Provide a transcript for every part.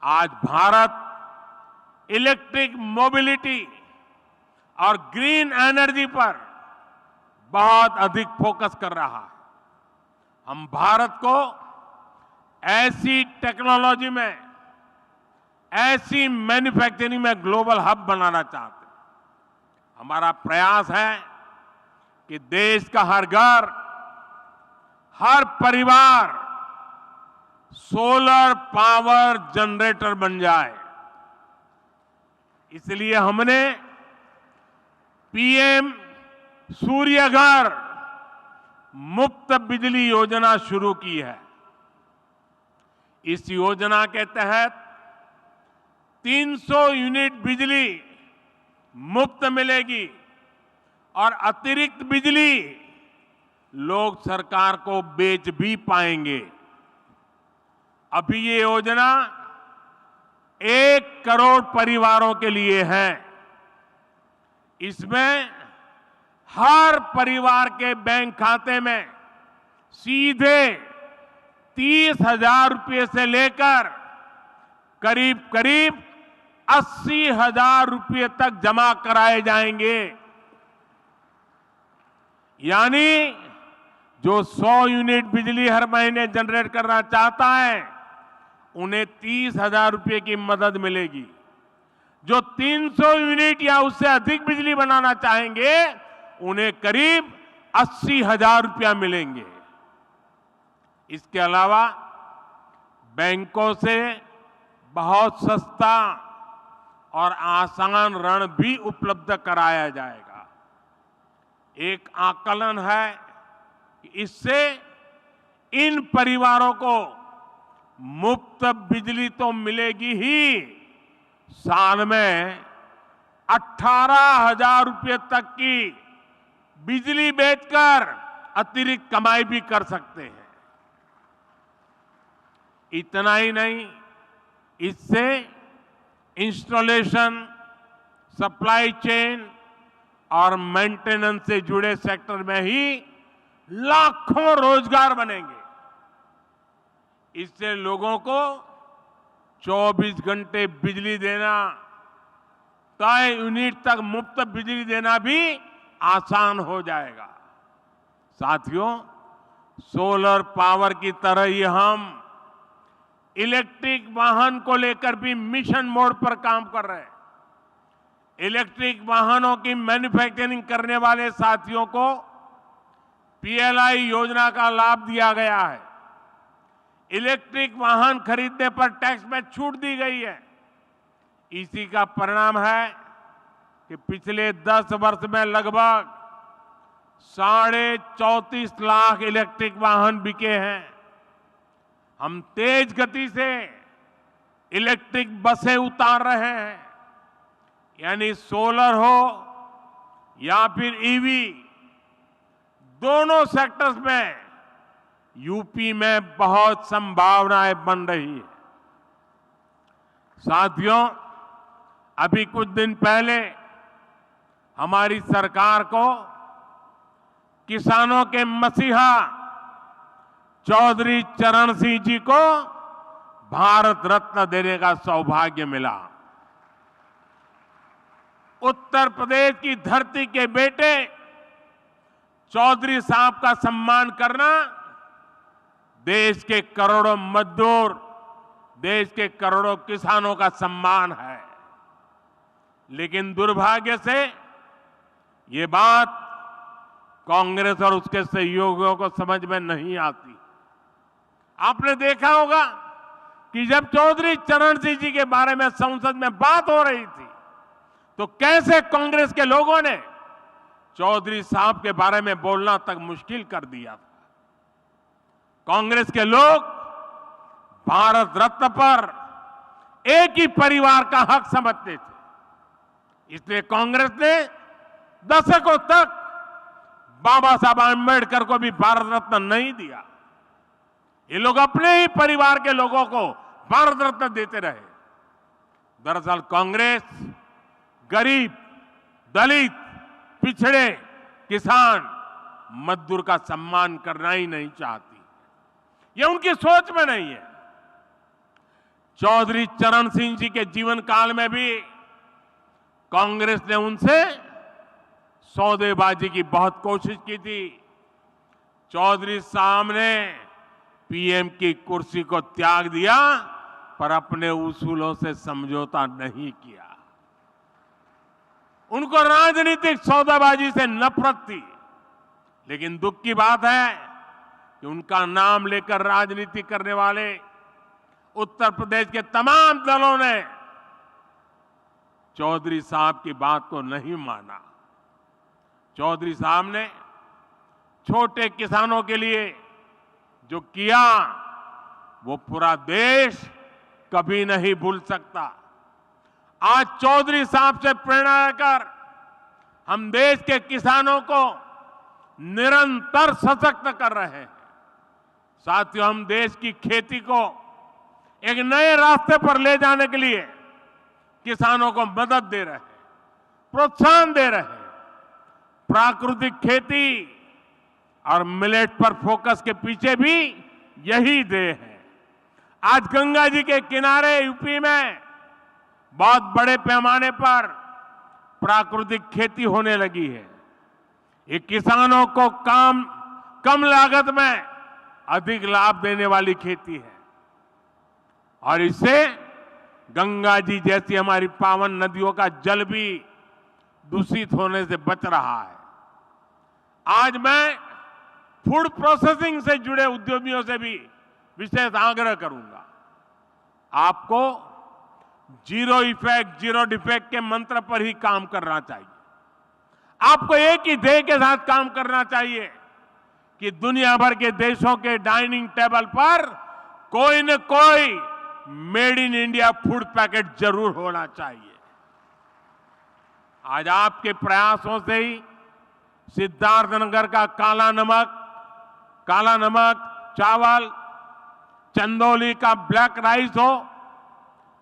आज Bharat electric mobility और green energy पर बहुत अधिक फोकस कर रहा है। हम भारत को ऐसी टेक्नोलॉजी में, ऐसी मैन्युफैक्चरिंग में ग्लोबल हब बनाना चाहते हैं। हमारा प्रयास है कि देश का हर घर, हर परिवार सोलर पावर जनरेटर बन जाए। इसलिए हमने पीएम सूर्य घर मुफ्त बिजली योजना शुरू की है। इस योजना के तहत 300 यूनिट बिजली मुफ्त मिलेगी और अतिरिक्त बिजली लोग सरकार को बेच भी पाएंगे। अभी ये योजना 1 करोड़ परिवारों के लिए है। इसमें हर परिवार के बैंक खाते में सीधे 30,000 रुपये से लेकर करीब करीब 80,000 रुपये तक जमा कराए जाएंगे। यानी जो 100 यूनिट बिजली हर महीने जनरेट करना चाहता है, उन्हें 30,000 रुपये की मदद मिलेगी। जो 300 यूनिट या उससे अधिक बिजली बनाना चाहेंगे, उन्हें करीब 80,000 रुपया मिलेंगे। इसके अलावा बैंकों से बहुत सस्ता और आसान ऋण भी उपलब्ध कराया जाएगा। एक आकलन है कि इससे इन परिवारों को मुफ्त बिजली तो मिलेगी ही, साल में 18,000 रुपये तक की बिजली बेचकर अतिरिक्त कमाई भी कर सकते हैं। इतना ही नहीं, इससे इंस्टॉलेशन, सप्लाई चेन और मेंटेनेंस से जुड़े सेक्टर में ही लाखों रोजगार बनेंगे। इससे लोगों को 24 घंटे बिजली देना, तय यूनिट तक मुफ्त बिजली देना भी आसान हो जाएगा। साथियों, सोलर पावर की तरह ही हम इलेक्ट्रिक वाहन को लेकर भी मिशन मोड पर काम कर रहे हैं। इलेक्ट्रिक वाहनों की मैन्युफैक्चरिंग करने वाले साथियों को पीएलआई योजना का लाभ दिया गया है। इलेक्ट्रिक वाहन खरीदने पर टैक्स में छूट दी गई है। इसी का परिणाम है कि पिछले 10 वर्ष में लगभग 34.5 लाख इलेक्ट्रिक वाहन बिके हैं। हम तेज गति से इलेक्ट्रिक बसें उतार रहे हैं। यानी सोलर हो या फिर ईवी, दोनों सेक्टर्स में यूपी में बहुत संभावनाएं बन रही है। साथियों, अभी कुछ दिन पहले हमारी सरकार को किसानों के मसीहा चौधरी चरण सिंह जी को भारत रत्न देने का सौभाग्य मिला। उत्तर प्रदेश की धरती के बेटे चौधरी साहब का सम्मान करना देश के करोड़ों मजदूर, देश के करोड़ों किसानों का सम्मान है। लेकिन दुर्भाग्य से ये बात कांग्रेस और उसके सहयोगियों को समझ में नहीं आती। आपने देखा होगा कि जब चौधरी चरण सिंह जी के बारे में संसद में बात हो रही थी, तो कैसे कांग्रेस के लोगों ने चौधरी साहब के बारे में बोलना तक मुश्किल कर दिया था। कांग्रेस के लोग भारत रत्न पर एक ही परिवार का हक समझते थे। इसलिए कांग्रेस ने दशकों तक बाबा साहब आंबेडकर को भी भारत रत्न नहीं दिया। ये लोग अपने ही परिवार के लोगों को भारत रत्न देते रहे। दरअसल कांग्रेस गरीब, दलित, पिछड़े, किसान, मजदूर का सम्मान करना ही नहीं चाहती। ये उनकी सोच में नहीं है। चौधरी चरण सिंह जी के जीवन काल में भी कांग्रेस ने उनसे सौदेबाजी की बहुत कोशिश की थी। चौधरी साहब ने पीएम की कुर्सी को त्याग दिया, पर अपने उसूलों से समझौता नहीं किया। उनको राजनीतिक सौदेबाजी से नफरत थी, लेकिन दुख की बात है कि उनका नाम लेकर राजनीति करने वाले उत्तर प्रदेश के तमाम दलों ने चौधरी साहब की बात को नहीं माना। चौधरी साहब ने छोटे किसानों के लिए जो किया, वो पूरा देश कभी नहीं भूल सकता। आज चौधरी साहब से प्रेरणा लेकर हम देश के किसानों को निरंतर सशक्त कर रहे हैं। साथियों, हम देश की खेती को एक नए रास्ते पर ले जाने के लिए किसानों को मदद दे रहे हैं, प्रोत्साहन दे रहे हैं। प्राकृतिक खेती और मिलेट पर फोकस के पीछे भी यही ध्येय है। आज गंगा जी के किनारे यूपी में बहुत बड़े पैमाने पर प्राकृतिक खेती होने लगी है। ये किसानों को कम लागत में अधिक लाभ देने वाली खेती है और इससे गंगा जी जैसी हमारी पावन नदियों का जल भी दूषित होने से बच रहा है। आज मैं फूड प्रोसेसिंग से जुड़े उद्यमियों से भी विशेष आग्रह करूंगा। आपको जीरो इफेक्ट, जीरो डिफेक्ट के मंत्र पर ही काम करना चाहिए। आपको एक ही ध्येय के साथ काम करना चाहिए कि दुनिया भर के देशों के डाइनिंग टेबल पर कोई न कोई made in India food packet जरूर होना चाहिए। आज आपके प्रयासों से ही सिद्धार्थनगर का काला नमक चावल, चंदौली का ब्लैक राइस हो,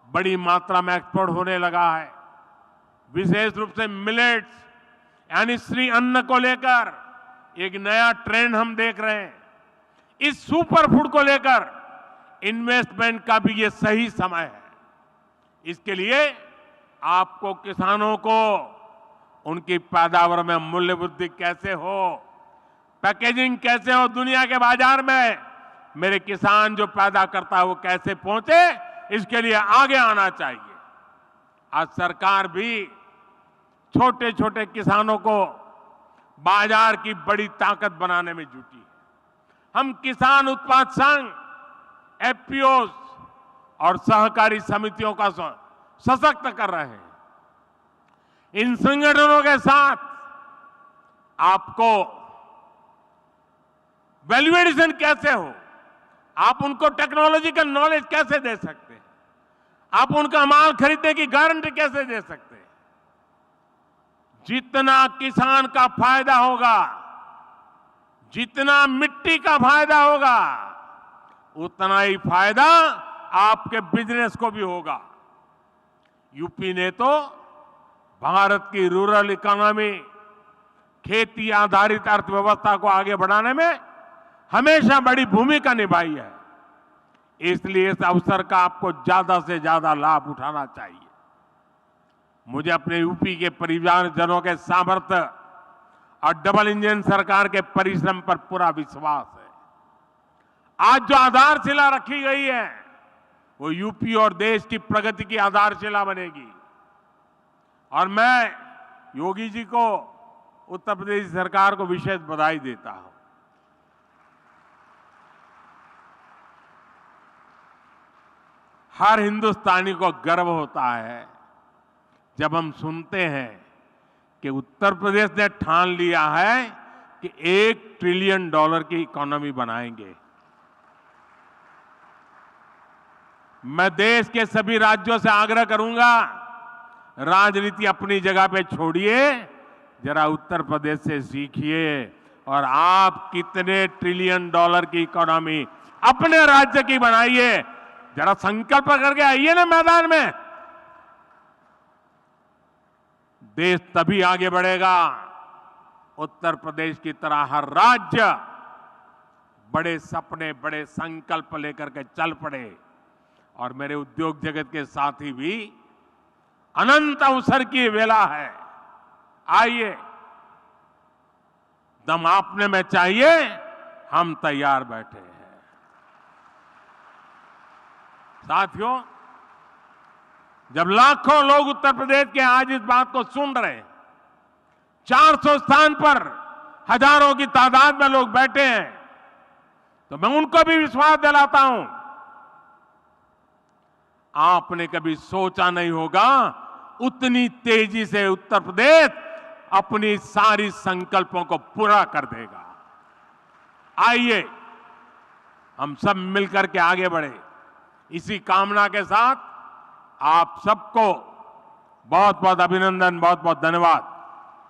बड़ी मात्रा में एक्सपोर्ट होने लगा है। विशेष रूप से मिलेट्स यानी श्री अन्न को लेकर एक नया ट्रेंड हम देख रहे हैं। इस सुपर फूड को लेकर इन्वेस्टमेंट का भी ये सही समय है। इसके लिए आपको किसानों को उनकी पैदावार में मूल्य वृद्धि कैसे हो, पैकेजिंग कैसे हो, दुनिया के बाजार में मेरे किसान जो पैदा करता है वो कैसे पहुंचे, इसके लिए आगे आना चाहिए। आज सरकार भी छोटे छोटे किसानों को बाजार की बड़ी ताकत बनाने में जुटी है। हम किसान उत्पाद संघ, एफपीओ और सहकारी समितियों का सशक्त कर रहे हैं। इन संगठनों के साथ आपको वैल्यू एडिशन कैसे हो, आप उनको टेक्नोलॉजिकल नॉलेज कैसे दे सकते हैं, आप उनका माल खरीदने की गारंटी कैसे दे सकते हैं। जितना किसान का फायदा होगा, जितना मिट्टी का फायदा होगा, उतना ही फायदा आपके बिजनेस को भी होगा। यूपी ने तो भारत की रूरल इकोनॉमी, खेती आधारित अर्थव्यवस्था को आगे बढ़ाने में हमेशा बड़ी भूमिका निभाई है। इसलिए इस अवसर का आपको ज्यादा से ज्यादा लाभ उठाना चाहिए। मुझे अपने यूपी के परिवारजनों के सामर्थ्य और डबल इंजन सरकार के परिश्रम पर पूरा विश्वास है। आज जो आधारशिला रखी गई है वो यूपी और देश की प्रगति की आधारशिला बनेगी। और मैं योगी जी को, उत्तर प्रदेश सरकार को विशेष बधाई देता हूं। हर हिंदुस्तानी को गर्व होता है जब हम सुनते हैं कि उत्तर प्रदेश ने ठान लिया है कि $1 ट्रिलियन की इकोनॉमी बनाएंगे। मैं देश के सभी राज्यों से आग्रह करूंगा, राजनीति अपनी जगह पे छोड़िए, जरा उत्तर प्रदेश से सीखिए और आप कितने $1 ट्रिलियन की इकोनॉमी अपने राज्य की बनाइए। जरा संकल्प करके आइए ना मैदान में। देश तभी आगे बढ़ेगा उत्तर प्रदेश की तरह हर राज्य बड़े सपने, बड़े संकल्प लेकर के चल पड़े और मेरे उद्योग जगत के साथी भी अनंत अवसर की वेला है। आइए, दम आपने में चाहिए, हम तैयार बैठे हैं। साथियों, जब लाखों लोग उत्तर प्रदेश के आज इस बात को सुन रहे हैं, 400 स्थान पर हजारों की तादाद में लोग बैठे हैं, तो मैं उनको भी विश्वास दिलाता हूं, आपने कभी सोचा नहीं होगा उतनी तेजी से उत्तर प्रदेश अपनी सारी संकल्पों को पूरा कर देगा। आइए, हम सब मिलकर के आगे बढ़े। इसी कामना के साथ आप सबको बहुत बहुत अभिनंदन, बहुत बहुत धन्यवाद।